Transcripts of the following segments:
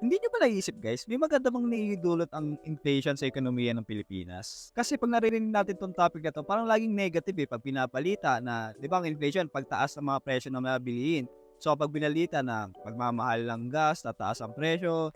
Hindi niyo ba naisip guys, may maganda bang naiidulot ang inflation sa ekonomiya ng Pilipinas? Kasi 'pag naririnig natin 'tong topic na 'to, parang laging negative, 'pag pinapalita na 'di ba ang inflation pagtaas ng mga presyo ng mga bilihin. So 'pag binalita na pagmamahal ng gas, tataas ang presyo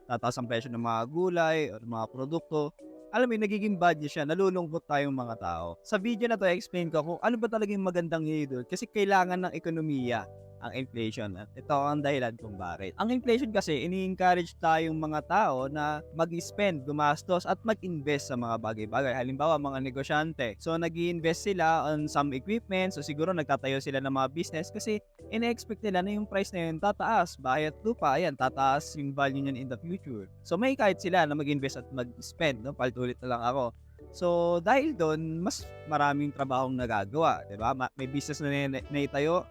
ng mga gulay o ng mga produkto, alam mo yun, nagiging bad news siya, nalulungkot tayong mga tao. Sa video na 'to, i-explain ko kung ano ba talaga yung magandang naiidulot kasi kailangan ng ekonomiya ang inflation at ito ang dahilan kung bakit. Ang inflation kasi ini-encourage tayong mga tao na mag-spend, gumastos at mag-invest sa mga bagay-bagay. Halimbawa, mga negosyante. So nag-i-invest sila on some equipment. So siguro nagtatayo sila ng mga business kasi ina-expect nila na yung price na yun tataas. Bahay at lupa, ayan, tataas yung value niyan in the future. So may kahit sila na mag-invest at mag-spend. No? Palit-ulit na lang ako. So dahil doon, mas maraming trabahong nagagawa, 'di ba? May business na naitayo,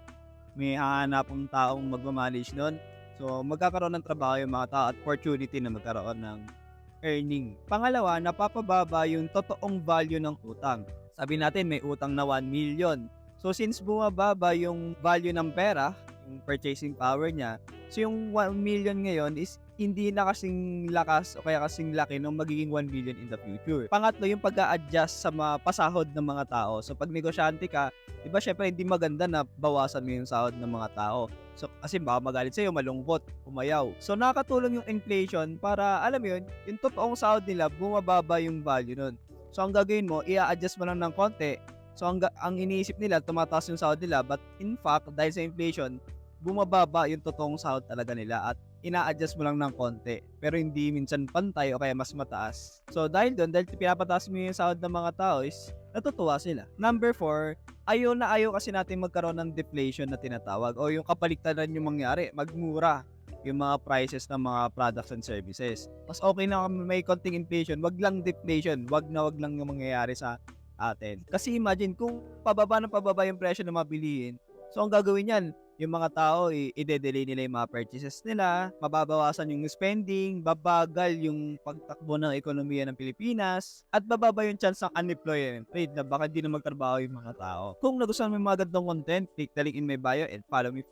may hahanapang taong magma-manage nun. So, magkakaroon ng trabaho yung mga tao at opportunity na magkaroon ng earning. Pangalawa, napapababa yung totoong value ng utang. Sabi natin may utang na 1 million. So, since bumababa yung value ng pera, yung purchasing power niya, so yung 1 million ngayon is hindi na kasing lakas o kaya kasing laki nung magiging 1 billion in the future. Pangatlo, yung pag-a-adjust sa mga pasahod ng mga tao. So, pag negosyante ka, di ba syempre hindi maganda na bawasan mo yung sahod ng mga tao. So, kasi baka magalit sa'yo, malungkot, umayaw. So, nakakatulong yung inflation para, alam mo yun, yung totoong sahod nila, bumababa yung value nun. So, ang gagawin mo, i-adjust mo lang ng konti. So, ang iniisip nila, tumataas yung sahod nila. But in fact, dahil sa inflation, bumababa yung totoong sahod talaga nila at ina-adjust mo lang ng konti. Pero hindi minsan pantay o kaya mas mataas. So, dahil pinapataas mo yung sahod ng mga tao is natutuwa sila. Number 4, ayaw kasi natin magkaroon ng deflation na tinatawag o yung kapaligtaran yung mangyari, magmura yung mga prices ng mga products and services. Mas okay na may konting inflation, wag lang deflation, wag lang yung mangyayari sa atin. Kasi imagine kung pababa yung presyo ng mga bilihin, so ang gagawin niyan, yung mga tao, i-delay nila yung mga purchases nila, mababawasan yung spending, babagal yung pagtakbo ng ekonomiya ng Pilipinas, at bababa yung chance ng unemployment rate na baka di na magtrabaho yung mga tao. Kung nagustuhan mo yung mga gandang content, click the link in my bio and follow me